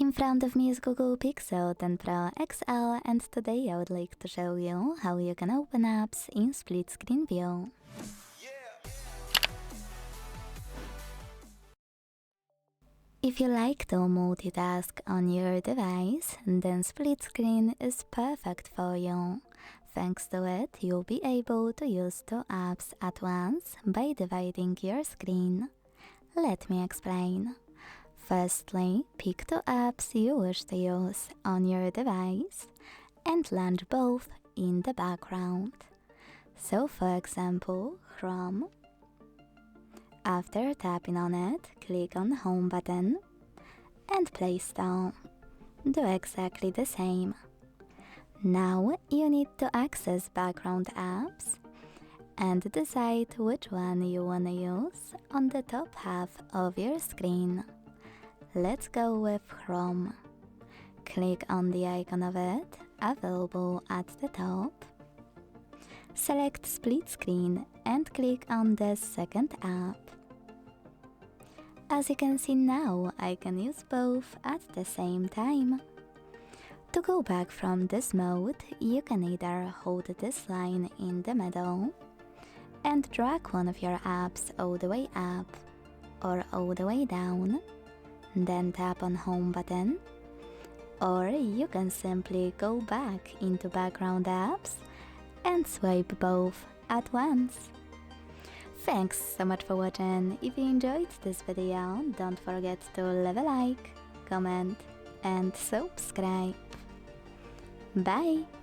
In front of me is Google Pixel 10 Pro XL, and today I would like to show you how you can open apps in split screen view. If you like to multitask on your device, then split screen is perfect for you. Thanks to it, you'll be able to use two apps at once by dividing your screen. Let me explain. Firstly, pick two apps you wish to use on your device and launch both in the background. So for example, Chrome. After tapping on it, click on the Home button and Play Store. Do exactly the same. Now you need to access background apps and decide which one you want to use on the top half of your screen. Let's go with Chrome. Click on the icon of it, available at the top. Select Split Screen and click on the second app. As you can see now, I can use both at the same time. To go back from this mode, you can either hold this line in the middle and drag one of your apps all the way up or all the way down, then tap on Home button, or you can simply go back into background apps and swipe both at once. Thanks so much for watching. If you enjoyed this video, don't forget to leave a like, comment and subscribe. Bye!